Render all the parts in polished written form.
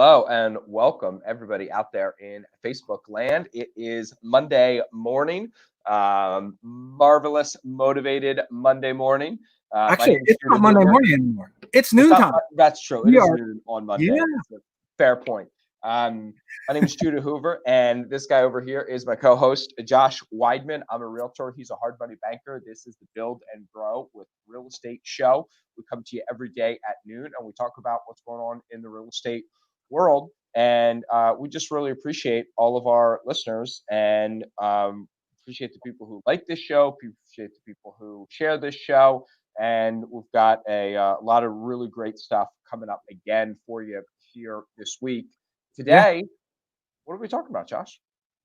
Hello and welcome everybody out there in Facebook land. It is Monday morning, marvelous, motivated Monday morning. My Actually, name is it's Judah not Monday Hoover. morning anymore. It's It's not, noontime. that's true. It We is are, noon on Monday. yeah. That's a fair point. My name is Judah Hoover, and this guy over here is my co-host, Josh Weidman. I'm a realtor. He's a hard money banker. This is the Build and Grow with Real Estate show. We come to you every day at noon, and we talk about what's going on in the real estate world. And we just really appreciate all of our listeners and appreciate the people who like this show, appreciate the people who share this show. And we've got a lot of really great stuff coming up again for you here this week. Yeah. Today, what are we talking about, Josh?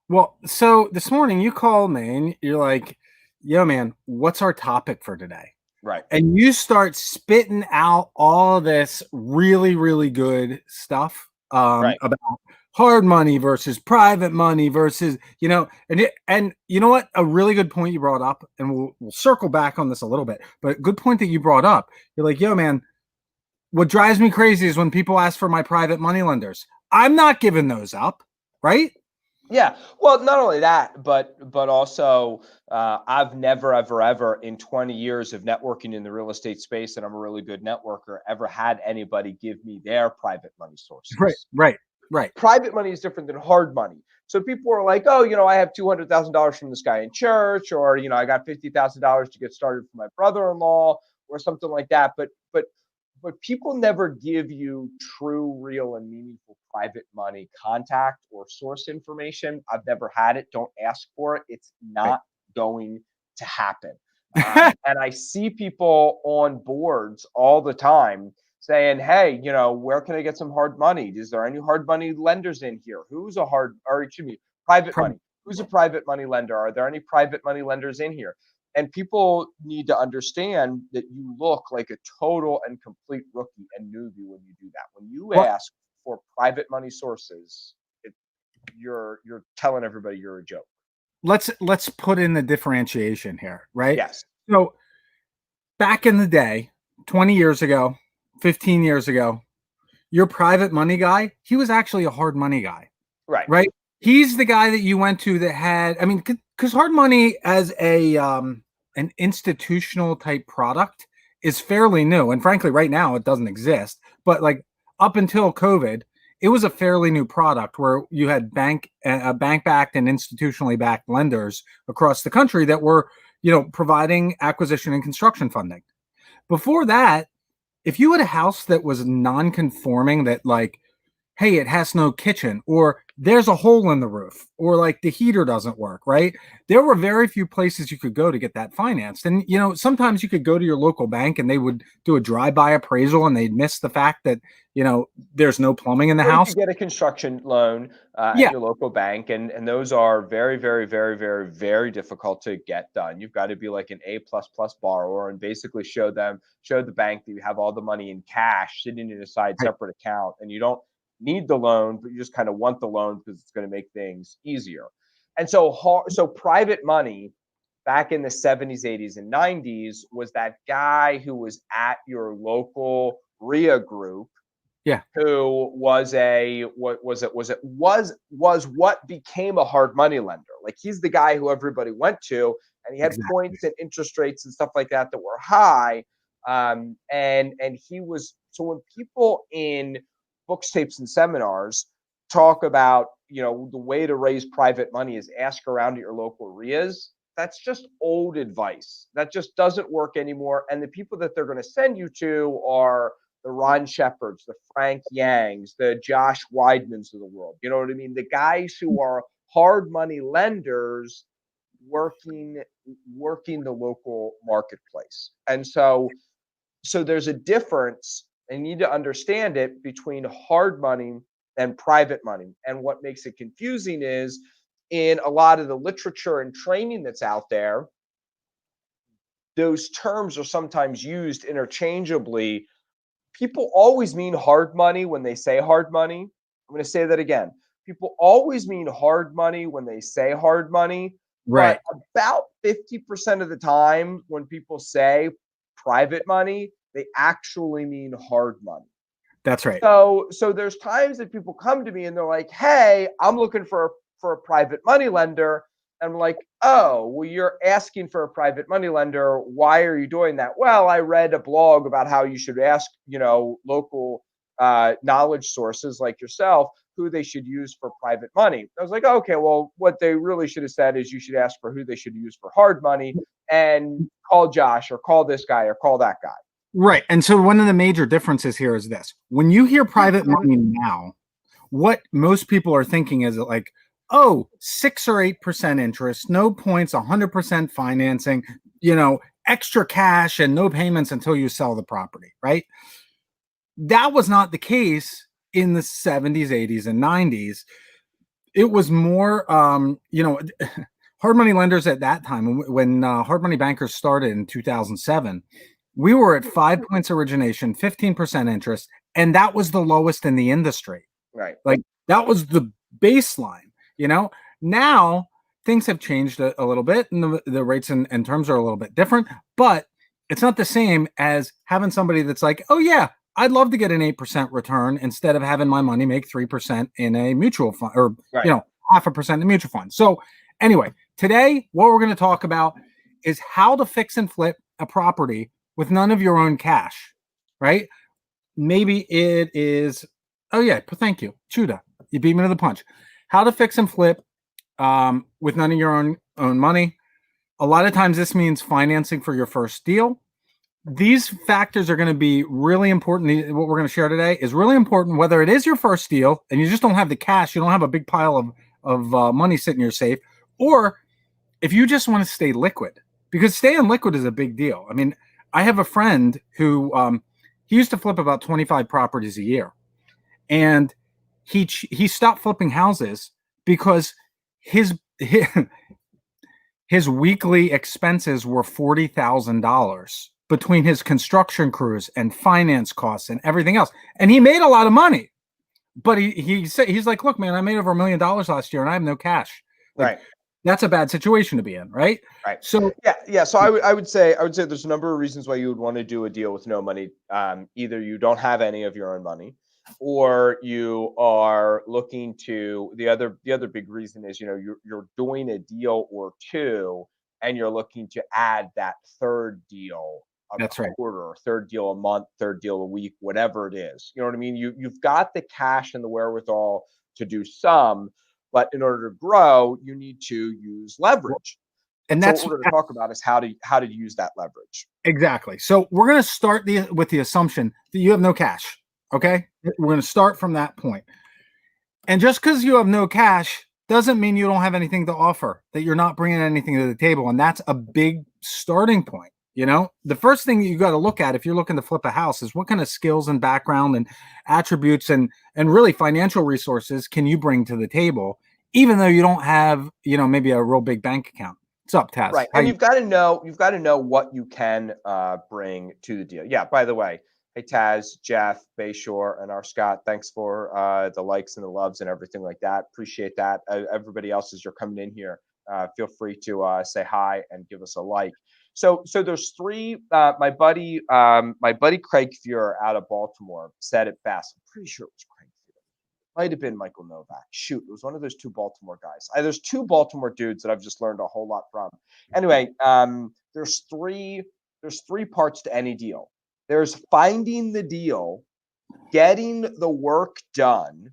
Well, so this morning you call me and you're like, yo, man, what's our topic for today? Right. And you start spitting out all this really, really good stuff Right. about hard money versus private money versus, and you know what? A really good point you brought up, and we'll circle back on this a little bit, but good point that you brought up. You're like, yo, man, what drives me crazy is when people ask for my private money lenders. I'm not giving those up, right? Yeah. Well, not only that, but also I've never, ever in 20 years of networking in the real estate space, and I'm a really good networker, ever had anybody give me their private money sources. Right. Private money is different than hard money. So people are like, oh, I have $200,000 from this guy in church, or I got $50,000 to get started for my brother-in-law, or something like that. But people never give you true, real, and meaningful private money contact or source information. I've never had it. Don't ask for it. It's not going to happen. And I see people on boards all the time saying, hey, where can I get some hard money? Is there any hard money lenders in here? Private money. Who's a private money lender? Are there any private money lenders in here? And people need to understand that you look like a total and complete rookie and newbie when you do that. When you ask for private money sources, you're telling everybody you're a joke. Let's put in the differentiation here, right? Yes. So back in the day, 20 years ago, 15 years ago, your private money guy, he was actually a hard money guy. Right? He's the guy that you went to that had, I mean, because hard money as an institutional type product is fairly new. And frankly, right now it doesn't exist. But like up until COVID, it was a fairly new product where you had bank-backed and institutionally backed lenders across the country that were, providing acquisition and construction funding. Before that, if you had a house that was non-conforming, that like, hey, it has no kitchen, or there's a hole in the roof, or like the heater doesn't work, right? There were very few places you could go to get that financed. And, sometimes you could go to your local bank and they would do a drive-by appraisal and they'd miss the fact that, there's no plumbing in the house. You get a construction loan at your local bank, and those are very, very, very, very, very difficult to get done. You've got to be like an A++ borrower and basically show the bank that you have all the money in cash sitting in a separate account, and you don't need the loan, but you just kind of want the loan because it's going to make things easier. And so private money back in the 70s, 80s, and 90s was that guy who was at your local RIA group, who was what became a hard money lender. Like, he's the guy who everybody went to, and he had points and interest rates and stuff like that were high. And he was, so when people in books, tapes, and seminars talk about, the way to raise private money is ask around at your local RIAs, that's just old advice. That just doesn't work anymore. And the people that they're going to send you to are the Ron Shepherds, the Frank Yangs, the Josh Weidmans of the world. You know what I mean? The guys who are hard money lenders working the local marketplace. And so there's a difference, and you need to understand it, between hard money and private money. And what makes it confusing is, in a lot of the literature and training that's out there, those terms are sometimes used interchangeably. People always mean hard money when they say hard money. I'm going to say that again. People always mean hard money when they say hard money. Right. But about 50% of the time when people say private money, they actually mean hard money. That's right. So there's times that people come to me and they're like, "Hey, I'm looking for a private money lender." And I'm like, "Oh, well, you're asking for a private money lender. Why are you doing that?" "Well, I read a blog about how you should ask, local knowledge sources like yourself who they should use for private money." I was like, "Okay, well, what they really should have said is you should ask for who they should use for hard money and call Josh or call this guy or call that guy." Right. And so one of the major differences here is this. When you hear private money now, what most people are thinking is like, oh, 6 or 8% interest, no points, 100% financing, extra cash and no payments until you sell the property, right? That was not the case in the 70s, 80s, and 90s. It was more, hard money lenders at that time, when hard money bankers started in 2007, we were at 5 points origination, 15% interest, and that was the lowest in the industry. Right. Like that was the baseline, Now things have changed a little bit, and the rates and terms are a little bit different, but it's not the same as having somebody that's like, oh yeah, I'd love to get an 8% return instead of having my money make 3% in a mutual fund, or Right. 0.5% in a mutual fund. So anyway, today what we're going to talk about is how to fix and flip a property with none of your own cash, right? Maybe it is, oh yeah, thank you, Chuda. You beat me to the punch. How to fix and flip with none of your own money. A lot of times this means financing for your first deal. These factors are going to be really important. What we're going to share today is really important, whether it is your first deal and you just don't have the cash, you don't have a big pile of money sitting in your safe, or if you just want to stay liquid, because staying liquid is a big deal. I mean, I have a friend who he used to flip about 25 properties a year, and he stopped flipping houses because his weekly expenses were $40,000 between his construction crews and finance costs and everything else, and he made a lot of money. But he's like, look, man, I made over $1 million last year, and I have no cash. Like, right. That's a bad situation to be in, right? Right. So yeah. So I would say there's a number of reasons why you would want to do a deal with no money. Either you don't have any of your own money, or you are looking to the other big reason is you're doing a deal or two, and you're looking to add that third deal a that's right. quarter, third deal a month, third deal a week, whatever it is. You know what I mean? You've got the cash and the wherewithal to do some, but in order to grow, you need to use leverage. And so that's what we're going to talk about is how to use that leverage. Exactly. So we're going to start with the assumption that you have no cash. Okay, we're going to start from that point. And just because you have no cash doesn't mean you don't have anything to offer, that you're not bringing anything to the table, and that's a big starting point. The first thing that you got to look at if you're looking to flip a house is what kind of skills and background and attributes and really financial resources can you bring to the table, even though you don't have maybe a real big bank account. What's up, Taz? Right, and you've got to know what you can bring to the deal. Yeah. By the way, hey Taz, Jeff, Bayshore, and our Scott, thanks for the likes and the loves and everything like that. Appreciate that. Everybody else, as you're coming in here, feel free to say hi and give us a like. So there's three. My buddy Craig Fuhrer out of Baltimore said it best. I'm pretty sure it was Craig Fuhrer. Might have been Michael Novak. Shoot, it was one of those two Baltimore guys. There's two Baltimore dudes that I've just learned a whole lot from. Anyway, there's three parts to any deal. There's finding the deal, getting the work done,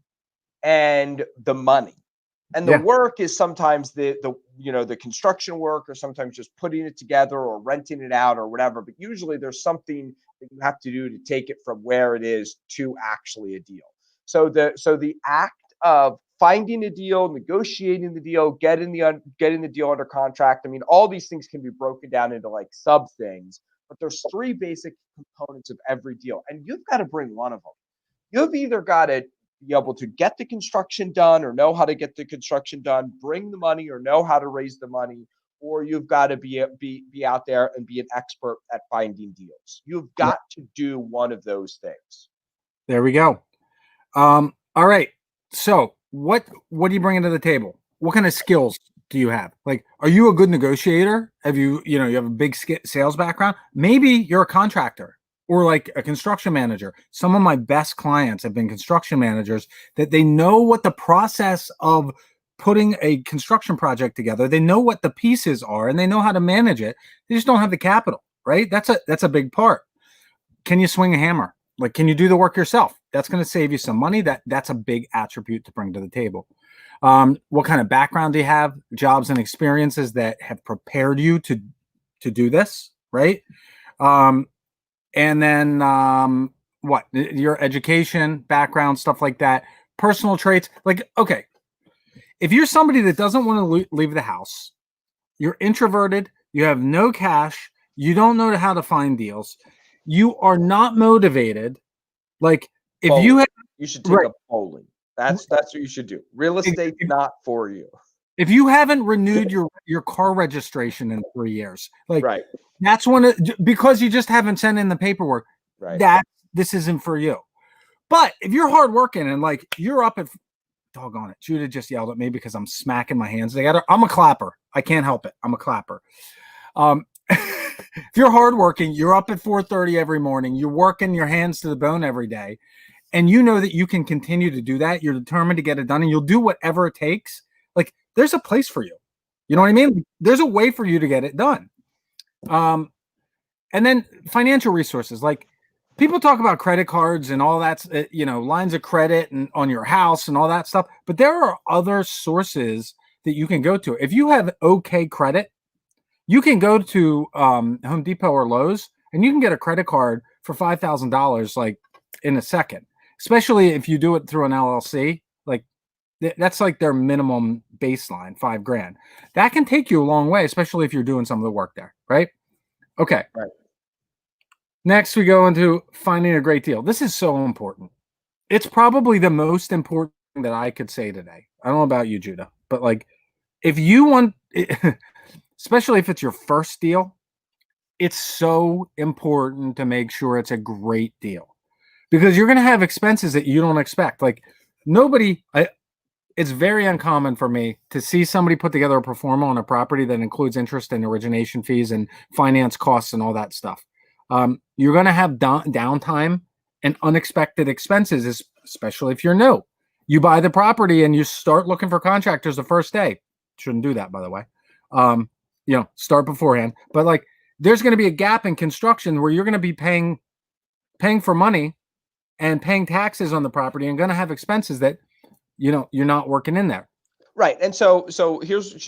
and the money. And the work is sometimes the construction work, or sometimes just putting it together or renting it out or whatever. But usually there's something that you have to do to take it from where it is to actually a deal. So the act of finding a deal, negotiating the deal, getting the deal under contract. I mean, all these things can be broken down into like sub things, but there's three basic components of every deal, and you've got to bring one of them. You've either got to be able to get the construction done or know how to get the construction done, bring the money or know how to raise the money, or you've got to be out there and be an expert at finding deals. You've got to do one of those things. There we go. All right. So what are you bringing to the table? What kind of skills do you have? Like, are you a good negotiator? Have you have a big sales background? Maybe you're a contractor. or like a construction manager. Some of my best clients have been construction managers that they know what the process of putting a construction project together. They know what the pieces are and they know how to manage it. They just don't have the capital, right? That's a big part. Can you swing a hammer? Like, can you do the work yourself? That's going to save you some money. That's a big attribute to bring to the table. What kind of background do you have? Jobs and experiences that have prepared you to do this, right? And then what? Your education, background, stuff like that. Personal traits. Like, okay, if you're somebody that doesn't want to leave the house, you're introverted, you have no cash, you don't know how to find deals, you are not motivated. Like, if bowling. you have, you should take up bowling. That's what you should do. Real estate's not for you. If you haven't renewed your car registration in 3 years, like right. that's because you just haven't sent in the paperwork. Right. This isn't for you. But if you're hardworking and like you're up at, doggone it, Judah just yelled at me because I'm smacking my hands together. I'm a clapper. I can't help it. I'm a clapper. If you're hardworking, you're up at 4:30 every morning. You're working your hands to the bone every day, and you know that you can continue to do that. You're determined to get it done, and you'll do whatever it takes. Like, there's a place for you. You know what I mean? There's a way for you to get it done. And then financial resources. Like, people talk about credit cards and all that, lines of credit and on your house and all that stuff. But there are other sources that you can go to. If you have okay credit, you can go to Home Depot or Lowe's and you can get a credit card for $5,000 like in a second, especially if you do it through an LLC. Like, that's like their minimum baseline, $5,000. That can take you a long way, especially if you're doing some of the work there, right? Okay. Right. Next, we go into finding a great deal. This is so important. It's probably the most important thing that I could say today. I don't know about you, Judah, but like, if you want, especially if it's your first deal, it's so important to make sure it's a great deal because you're going to have expenses that you don't expect. Like, it's very uncommon for me to see somebody put together a pro forma on a property that includes interest and origination fees and finance costs and all that stuff. You're going to have downtime and unexpected expenses, especially if you're new. You buy the property and you start looking for contractors the first day. Shouldn't do that, by the way. Start beforehand. But like, there's going to be a gap in construction where you're going to be paying for money and paying taxes on the property and going to have expenses that, you're not working in there. Right. And so here's what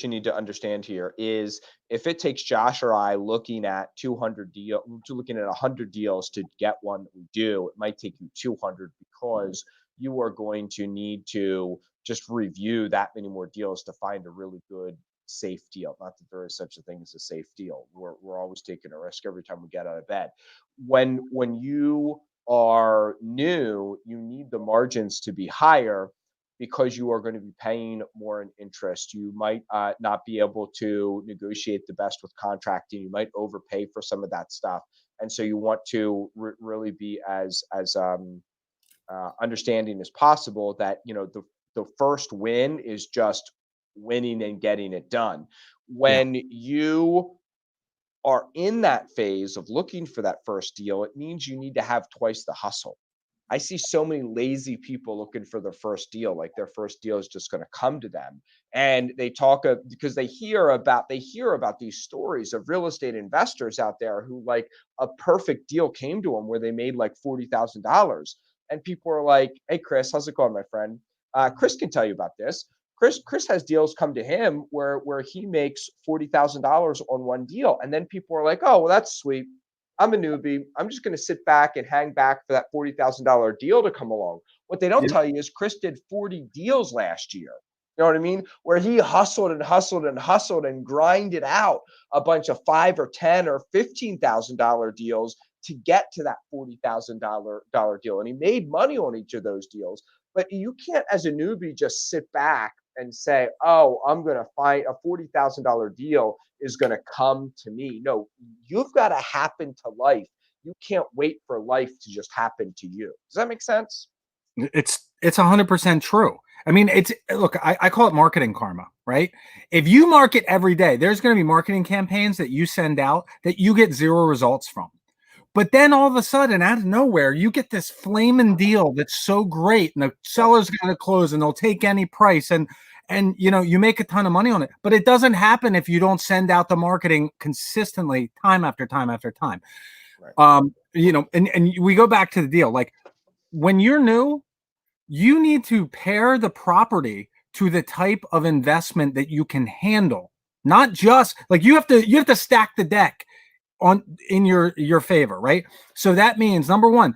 you need to understand here is if it takes Josh or I looking at 100 deals to get one that we do, it might take you 200 because you are going to need to just review that many more deals to find a really good, safe deal. Not that there is such a thing as a safe deal. We're always taking a risk every time we get out of bed. When you are new, you need the margins to be higher because you are going to be paying more in interest. You might not be able to negotiate the best with contracting. You might overpay for some of that stuff. And so you want to really be as understanding as possible that, the first win is just winning and getting it done. When you are in that phase of looking for that first deal, it means you need to have twice the hustle. I see so many lazy people looking for their first deal, like their first deal is just going to come to them. And they talk because they hear about these stories of real estate investors out there who like a perfect deal came to them where they made like $40,000. And people are like, "Hey, Chris, how's it going, my friend? Chris can tell you about this. Chris has deals come to him where he makes $40,000 on one deal." And then people are like, "Oh, well, that's sweet. I'm a newbie. I'm just going to sit back and hang back for that $40,000 deal to come along." What they don't tell you is Chris did 40 deals last year. You know what I mean? Where he hustled and grinded out a bunch of $5 or $10 or $15,000 deals to get to that $40,000 deal. And he made money on each of those deals. But you can't, as a newbie, just sit back and say, "Oh, I'm going to find a $40,000 deal is going to come to me." No, you've got to happen to life. You can't wait for life to just happen to you. Does that make sense? It's 100% true. I mean, look, I call it marketing karma, right? If you market every day, there's going to be marketing campaigns that you send out that you get zero results from. But then all of a sudden, out of nowhere, you get this flaming deal that's so great, and the seller's going to close, and they'll take any price, and you make a ton of money on it. But it doesn't happen if you don't send out the marketing consistently, time after time after time. Right. And we go back to the deal. Like when you're new, you need to pair the property to the type of investment that you can handle. Not just like you have to stack the deck in your favor, right? So that means number one,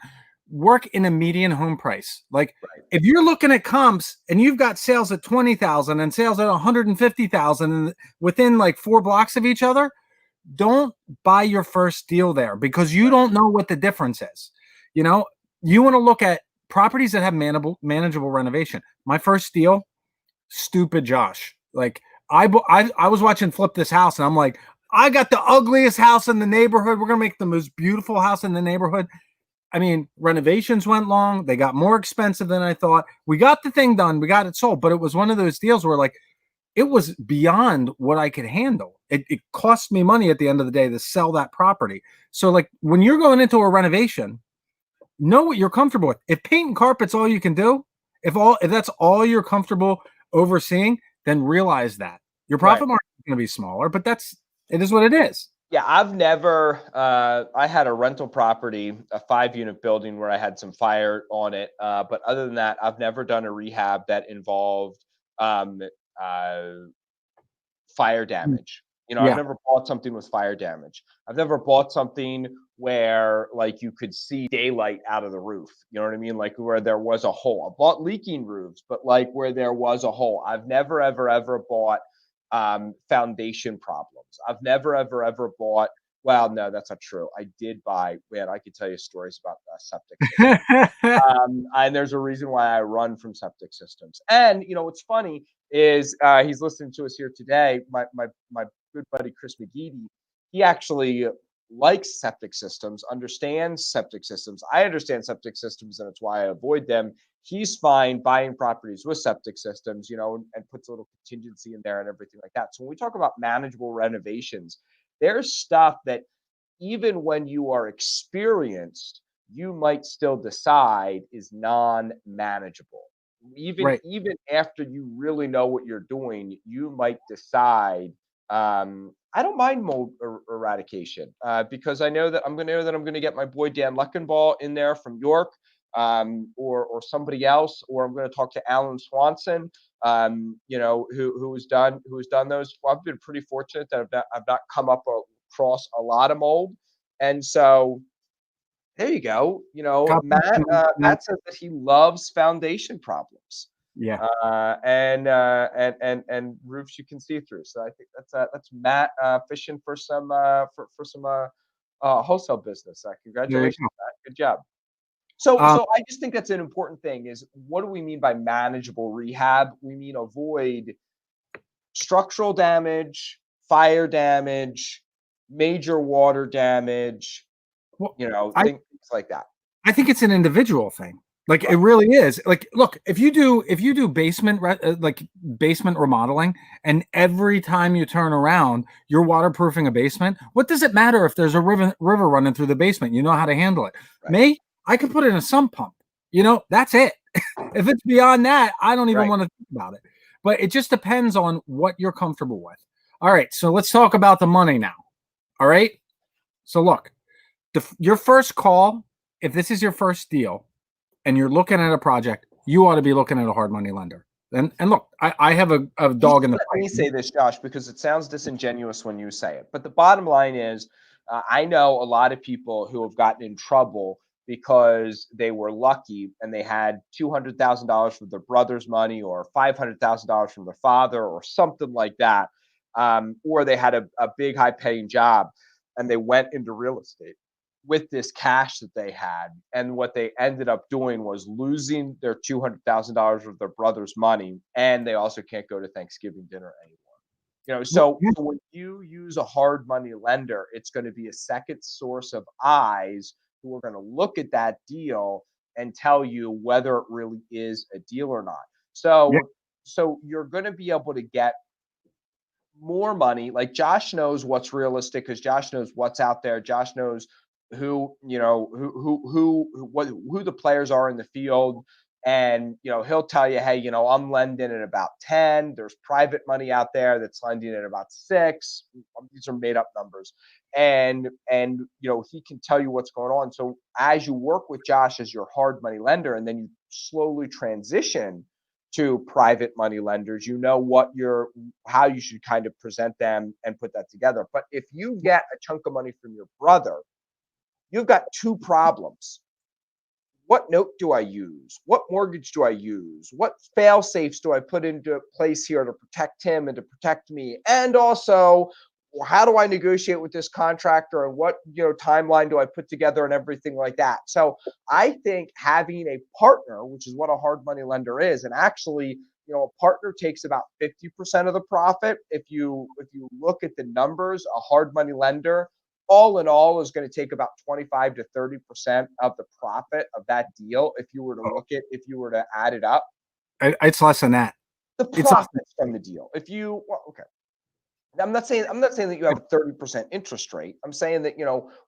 work in a median home price. Like if you're looking at comps and you've got sales at 20,000 and sales at 150,000 within like 4 blocks of each other, don't buy your first deal there because you don't know what the difference is. You want to look at properties that have manageable renovation. My first deal, stupid Josh. Like I was watching Flip This House, and I'm like, I got the ugliest house in the neighborhood. We're gonna make the most beautiful house in the neighborhood. I mean, renovations went long. They got more expensive than I thought. We got the thing done. We got it sold, but it was one of those deals where like it was beyond what I could handle. It cost me money at the end of the day to sell that property. So like when you're going into a renovation, know what you're comfortable with. If paint and carpet's all you can do, if that's all you're comfortable overseeing, then realize that your profit margin is going to be smaller, but it is what it is. Yeah, I've never. I had a rental property, a 5-unit building where I had some fire on it. But other than that, I've never done a rehab that involved um, uh, fire damage. I've never bought something with fire damage. I've never bought something where like you could see daylight out of the roof. You know what I mean? Like where there was a hole. I bought leaking roofs, but like where there was a hole. I've never ever bought foundation problems. I've never ever bought. Well, no, that's not true. I did buy. Man, I could tell you stories about septic systems. And there's a reason why I run from septic systems. And what's funny is he's listening to us here today. My good buddy Chris McGeady, he actually likes septic systems, understands septic systems. I understand septic systems, and it's why I avoid them. He's fine buying properties with septic systems, and puts a little contingency in there and everything like that. So when we talk about manageable renovations, there's stuff that even when you are experienced, you might still decide is non-manageable. Even after you really know what you're doing, you might decide I don't mind mold eradication because I know that I'm going to get my boy Dan Luckenball in there from York, or somebody else, or I'm going to talk to Alan Swanson, who's done those. Well, I've been pretty fortunate that I've not come up across a lot of mold, and so there you go. Matt says that he loves foundation problems. Yeah. And roofs you can see through. So I think that's Matt fishing for some wholesale business. Congratulations, Matt. Good job. So I just think that's an important thing. Is what do we mean by manageable rehab? We mean avoid structural damage, fire damage, major water damage. Things like that. I think it's an individual thing. Like it really is. Like, look, if you do basement remodeling, and every time you turn around, you're waterproofing a basement. What does it matter if there's a river running through the basement? You know how to handle it. Right. Me, I can put in a sump pump. That's it. If it's beyond that, I don't even want to think about it. But it just depends on what you're comfortable with. All right, so let's talk about the money now. All right. So look, your first call, if this is your first deal, and you're looking at a project, you ought to be looking at a hard money lender. And look, I have a dog in the fight. Let me say this, Josh, because it sounds disingenuous when you say it. But the bottom line is, I know a lot of people who have gotten in trouble because they were lucky and they had $200,000 from their brother's money or $500,000 from their father or something like that. Or they had a big high paying job and they went into real estate with this cash that they had. And what they ended up doing was losing their $200,000 of their brother's money. And they also can't go to Thanksgiving dinner anymore. So when you use a hard money lender, it's going to be a second source of eyes who are going to look at that deal and tell you whether it really is a deal or not. So you're going to be able to get more money. Like Josh knows what's realistic because Josh knows what's out there. Josh knows who who the players are in the field. And he'll tell you, hey, I'm lending at about 10. There's private money out there that's lending at about 6. These are made up numbers. And he can tell you what's going on. So as you work with Josh as your hard money lender, and then you slowly transition to private money lenders, how you should kind of present them and put that together. But if you get a chunk of money from your brother, you've got two problems. What note do I use? What mortgage do I use? What fail safes do I put into place here to protect him and to protect me? And also, how do I negotiate with this contractor, and what timeline do I put together, and everything like that? So I think having a partner, which is what a hard money lender is, and actually, a partner takes about 50% of the profit. If you look at the numbers, a hard money lender, all in all, is going to take about 25 to 30% of the profit of that deal. If you were to add it up, it's less than that. The profits from the deal. Okay. I'm not saying that you have a 30% interest rate. I'm saying that,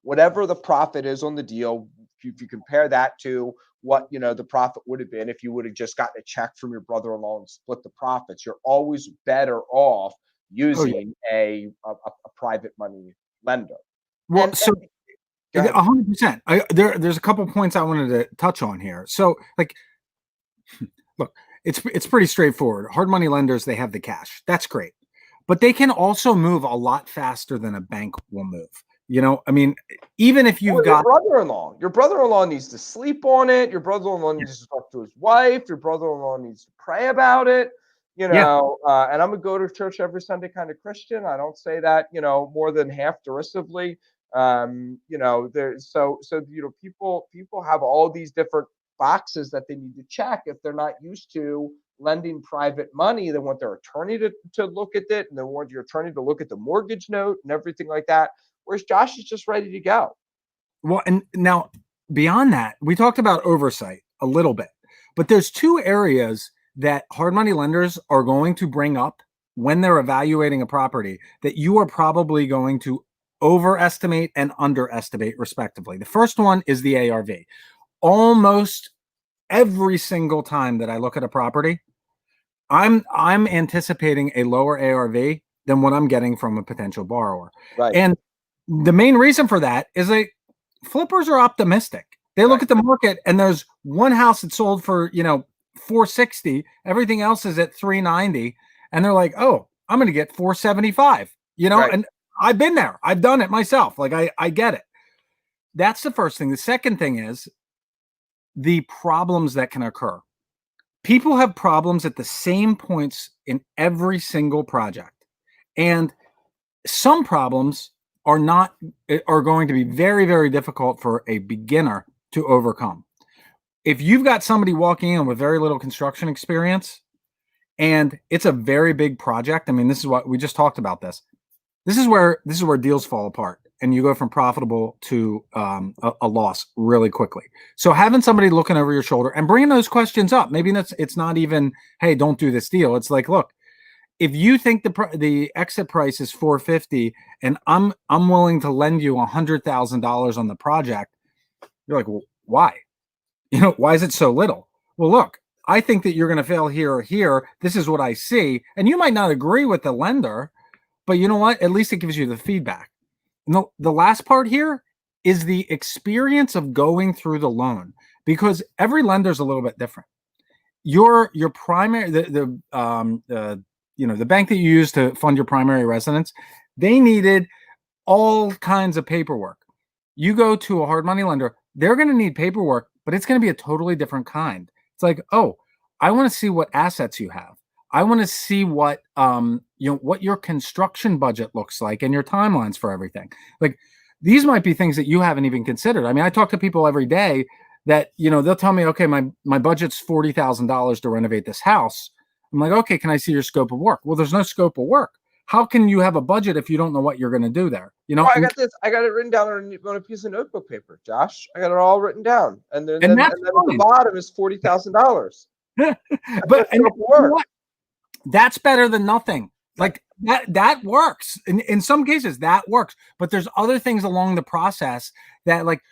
whatever the profit is on the deal, if you compare that to what, the profit would have been if you would have just gotten a check from your brother-in-law and split the profits, you're always better off using a private money lender. Well, 100%. There's a couple points I wanted to touch on here. So, look, it's pretty straightforward. Hard money lenders, they have the cash. That's great. But they can also move a lot faster than a bank will move. Even if you've got your brother-in-law needs to sleep on it. Your brother-in-law needs to talk to his wife. Your brother-in-law needs to pray about it. And I'm a go to church every Sunday kind of Christian. I don't say that, more than half derisively. People have all these different boxes that they need to check if they're not used to lending private money. They want their attorney to look at it, and they want your attorney to look at the mortgage note and everything like that. Whereas Josh is just ready to go. Well, and now beyond that, we talked about oversight a little bit, but there's two areas that hard money lenders are going to bring up when they're evaluating a property that you are probably going to overestimate and underestimate respectively. The first one is the ARV. Almost every single time that I look at a property, I'm anticipating a lower ARV than what I'm getting from a potential borrower. Right. And the main reason for that is flippers are optimistic. They look at the market and there's one house that sold for, $460, everything else is at $390, and they're like, "Oh, I'm going to get $475." And I've been there. I've done it myself. I get it. That's the first thing. The second thing is the problems that can occur. People have problems at the same points in every single project. And some problems are going to be very, very difficult for a beginner to overcome. If you've got somebody walking in with very little construction experience and it's a very big project, this is what we just talked about this. This is where deals fall apart and you go from profitable to a loss really quickly. So having somebody looking over your shoulder and bringing those questions up, maybe it's not even, hey, don't do this deal. It's like, look, if you think the exit price is $450 and I'm willing to lend you $100,000 on the project, you're like, well, why? Why is it so little? Well, look, I think that you're going to fail here or here. This is what I see. And you might not agree with the lender, but you know what? At least it gives you the feedback. And the last part here is the experience of going through the loan, because every lender is a little bit different. Your primary, the bank that you use to fund your primary residence, they needed all kinds of paperwork. You go to a hard money lender, they're going to need paperwork, but it's going to be a totally different kind. It's like, oh, I want to see what assets you have. I want to see what what your construction budget looks like and your timelines for everything. Like, these might be things that you haven't even considered. I talk to people every day that, they'll tell me, okay, my budget's $40,000 to renovate this house. I'm like, okay, can I see your scope of work? Well, there's no scope of work. How can you have a budget if you don't know what you're going to do there? I got this. I got it written down on a piece of notebook paper, Josh. I got it all written down, and then at the bottom is $40,000. But what? That's better than nothing. Like that works. In some cases that works, but there's other things along the process that, like,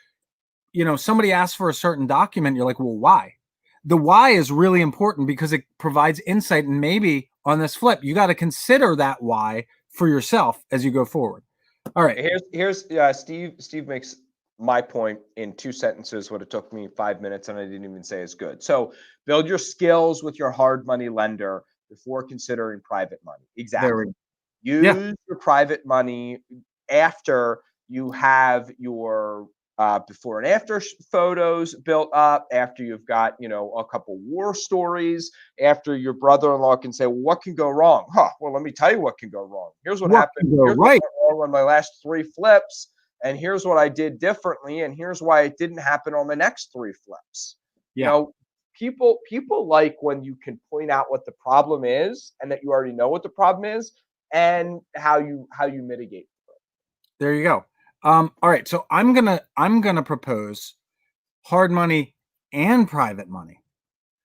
somebody asks for a certain document, you're like, well, why? The why is really important because it provides insight, and maybe on this flip, you got to consider that why for yourself as you go forward. All right. Here's Steve makes my point in 2 sentences what it took me 5 minutes, and I didn't even say as good. So build your skills with your hard money lender before considering private money. Exactly. Use your private money after you have your before and after photos built up, after you've got, a couple war stories, after your brother-in-law can say, well, what can go wrong? Well, let me tell you what can go wrong. Here's what happened. Here's what went wrong on my last 3 flips, and here's what I did differently, and here's why it didn't happen on the next 3 flips. People like when you can point out what the problem is, and that you already know what the problem is, and how you mitigate it. There you go. All right, so I'm gonna propose hard money and private money.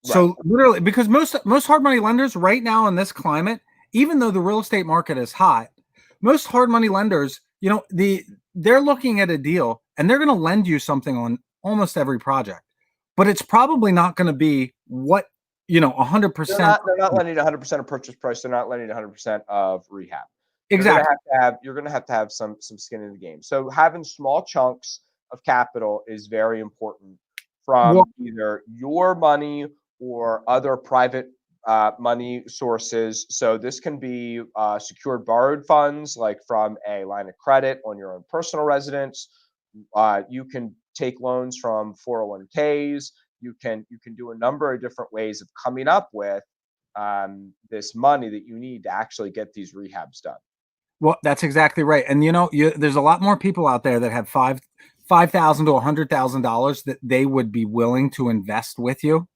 So literally, because most hard money lenders right now in this climate, even though the real estate market is hot, most hard money lenders, they're looking at a deal and they're going to lend you something on almost every project, but it's probably not going to be what 100%. They're not lending 100% of purchase price. They're not lending 100% of rehab. Exactly. You're going to have to have some skin in the game. So having small chunks of capital is very important from either your money or other private money sources. So this can be secured borrowed funds, like from a line of credit on your own personal residence. You can take loans from 401ks. You can do a number of different ways of coming up with this money that you need to actually get these rehabs done. Well, that's exactly right. And there's a lot more people out there that have $5,000 to $100,000 that they would be willing to invest with you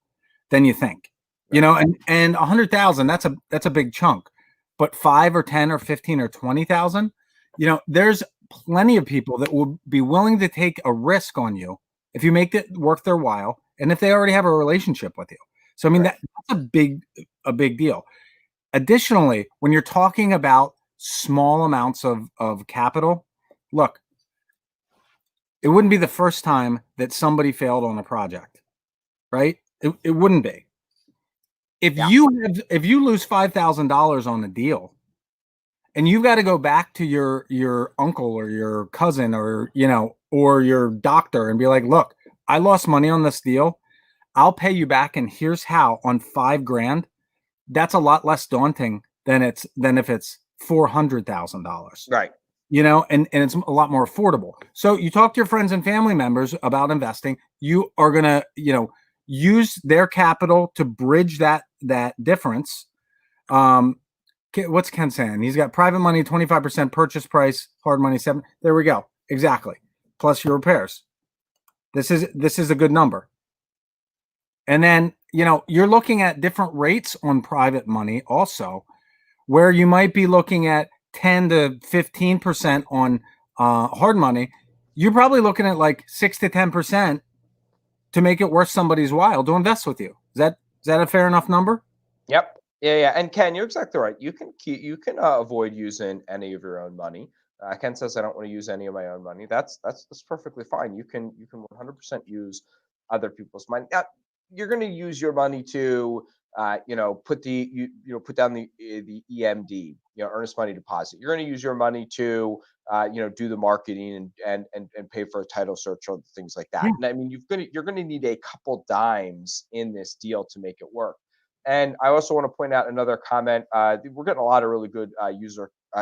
than you think. And 100,000, that's a big chunk. But 5 or 10 or 15 or 20,000, there's plenty of people that will be willing to take a risk on you if you make it worth their while, and if they already have a relationship with you. So I mean, that's a big deal. Additionally, when you're talking about small amounts of capital, look, it wouldn't be the first time that somebody failed on a project, right? It wouldn't be. If you lose $5,000 on a deal, and you've got to go back to your uncle or your cousin or your doctor and be like, look, I lost money on this deal. I'll pay you back, and here's how, on $5,000. That's a lot less daunting than if it's $400,000. Right. And it's a lot more affordable. So you talk to your friends and family members about investing. You are gonna, use their capital to bridge that difference. What's Ken saying? He's got private money, 25% purchase price, hard money 7. There we go. Exactly. Plus your repairs. This is a good number. And then, you're looking at different rates on private money also, where you might be looking at 10 to 15% on hard money. You're probably looking at like 6 to 10% to make it worth somebody's while to invest with you. Is that a fair enough number? Yep. Yeah. And Ken, you're exactly right. You can avoid using any of your own money. Ken says I don't want to use any of my own money. That's perfectly fine. You can 100% use other people's money. Now, you're going to use your money to put down the EMD, earnest money deposit. You're going to use your money to do the marketing and pay for a title search or things like that. And I mean, you're going to need a couple dimes in this deal to make it work. And I also want to point out another comment. We're getting a lot of really good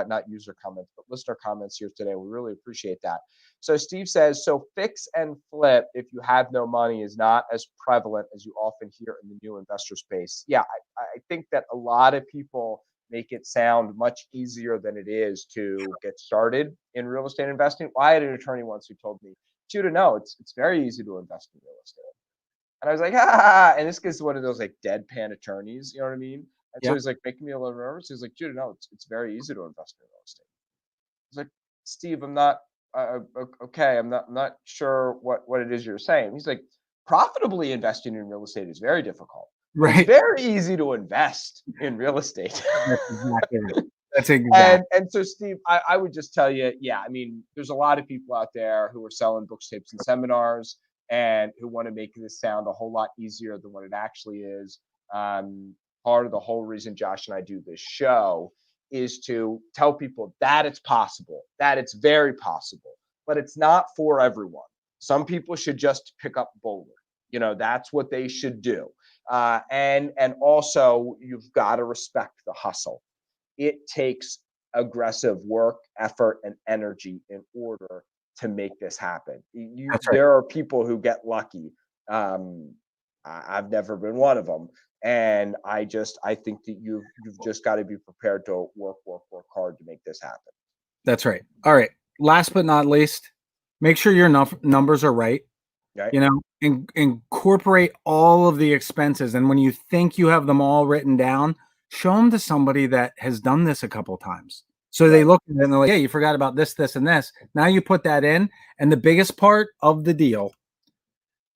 not user comments, but listener comments here today. We really appreciate that. So Steve says, so fix and flip if you have no money is not as prevalent as you often hear in the new investor space. Yeah, I think that a lot of people make it sound much easier than it is to get started in real estate investing. I had an attorney once who told me, no, it's very easy to invest in real estate. And I was like, and this guy's one of those like deadpan attorneys, you know what I mean? And so he's like making me a little nervous. He's like, Judah, no, it's very easy to invest in real estate. I was like, Steve, I'm not okay. I'm not sure what it is you're saying. He's like, profitably investing in real estate is very difficult. Right. It's very easy to invest in real estate. That's exactly right. That's exactly. And so, Steve, I would just tell you, yeah, I mean, there's a lot of people out there who are selling books, tapes, and seminars, and who want to make this sound a whole lot easier than what it actually is. Um, Part of the whole reason Josh and I do this show is to tell people that it's possible, that it's very possible, but it's not for everyone. Some people should just pick up bowling. That's what they should do. And also, you've got to respect the hustle. It takes aggressive work, effort, and energy in order to make this happen. That's right. There are people who get lucky. Um, I've never been one of them, and I think that you've just got to be prepared to work hard to make this happen. That's right. All right. Last but not least, make sure your numbers are right. Right? Incorporate all of the expenses. And when you think you have them all written down, show them to somebody that has done this a couple times. So they Right. look at it and they're like, yeah, you forgot about this, this, and this. Now you put that in. And the biggest part of the deal,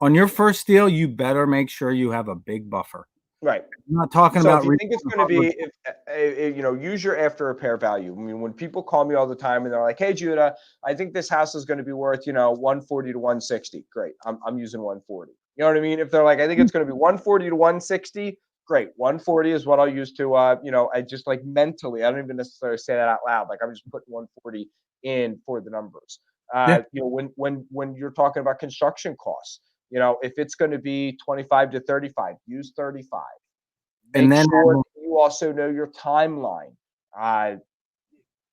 on your first deal, you better make sure you have a big buffer. Right. I'm not talking So about if you think it's going to be, use your after repair value. I mean, when people call me all the time and they're like, "Hey, Judah, I think this house is going to be worth, 140 to 160." Great, I'm using 140. You know what I mean? If they're like, "I think it's going to be 140 to 160," great. 140 is what I'll use to, I just like mentally. I don't even necessarily say that out loud. Like I'm just putting 140 in for the numbers. Yeah. When you're talking about construction costs, if it's going to be 25 to 35, use 35. And Make then sure that you also know your timeline. I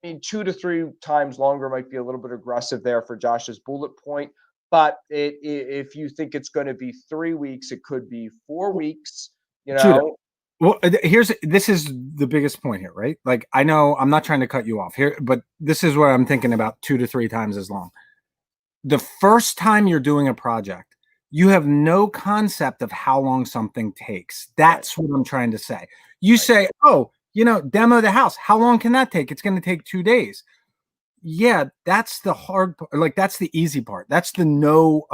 mean, 2 to 3 times longer might be a little bit aggressive there for Josh's bullet point, but if you think it's going to be 3 weeks, it could be 4 weeks. You Judah. know, Well, this is the biggest point here, right? Like I know I'm not trying to cut you off here, but this is what I'm thinking about 2 to 3 times as long. The first time you're doing a project, you have no concept of how long something takes. That's what I'm trying to say. You say, "Oh, demo the house. How long can that take? It's going to take 2 days." Yeah, that's the hard part. Like that's the easy part. That's the no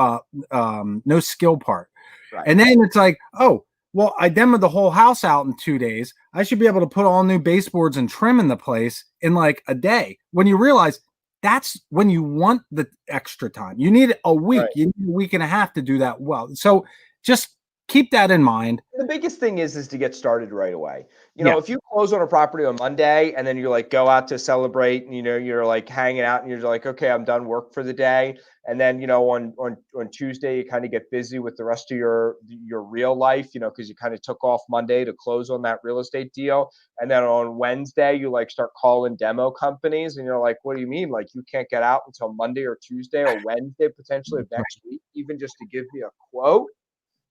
skill part. right, And then it's like, "Oh, well, I demoed the whole house out in 2 days. I should be able to put all new baseboards and trim in the place in like a day." When you realize that's when you want the extra time. You need a week. right. You need a week and a half to do that well. So just keep that in mind. The biggest thing is to get started right away. Yeah. If you close on a property on Monday and then you like go out to celebrate, and you're like hanging out and you're like, okay, I'm done work for the day. And then, on Tuesday, you kind of get busy with the rest of your real life, because you kind of took off Monday to close on that real estate deal. And then on Wednesday, you like start calling demo companies and you're like, what do you mean? Like you can't get out until Monday or Tuesday or Wednesday potentially of next week, even just to give me a quote.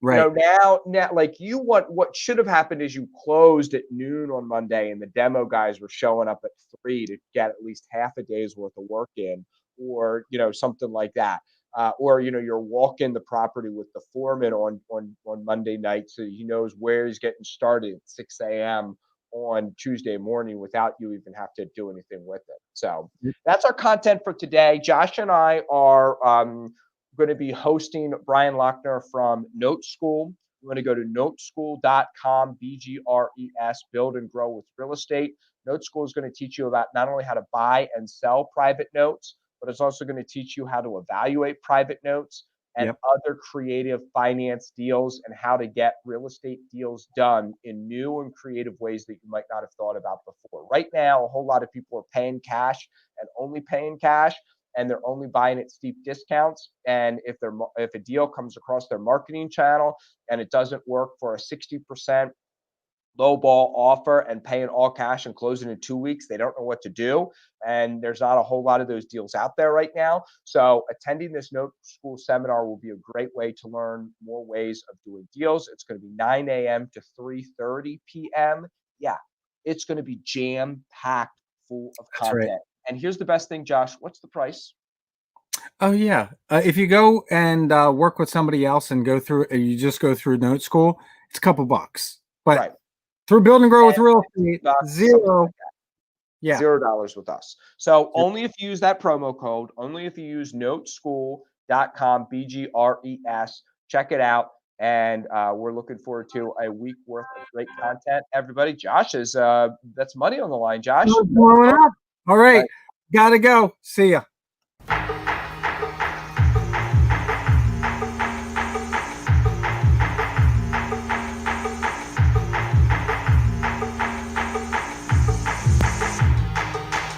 Right. Now, like what should have happened is you closed at noon on Monday, and the demo guys were showing up at 3 to get at least half a day's worth of work in, or something like that. Or you're walking the property with the foreman on Monday night, so he knows where he's getting started at 6 a.m. on Tuesday morning without you even have to do anything with it. So that's our content for today. Josh and I are going to be hosting Brian Lochner from Note School. We're going to go to noteschool.com, BGRES, build and grow with real estate. Note School is going to teach you about not only how to buy and sell private notes, but it's also going to teach you how to evaluate private notes and other creative finance deals, and how to get real estate deals done in new and creative ways that you might not have thought about before. Right now, a whole lot of people are paying cash and only paying cash, and they're only buying at steep discounts. And if a deal comes across their marketing channel and it doesn't work for a 60% lowball offer and paying all cash and closing in 2 weeks, they don't know what to do. And there's not a whole lot of those deals out there right now. So attending this Note School seminar will be a great way to learn more ways of doing deals. It's going to be 9 a.m. to 3:30 p.m. Yeah, it's going to be jam packed full of That's right. content. And here's the best thing, Josh. What's the price? Oh yeah. If you go and work with somebody else and you just go through Note School, it's a couple bucks. But Right. through Build and Grow with Real Estate, Zero. zero. Yeah. $0 with us. So only if you use that promo code, only if you use noteschool.com, BGRES, check it out. And we're looking forward to a week worth of great content. Everybody, Josh is that's money on the line. Josh, all right, gotta go. See ya.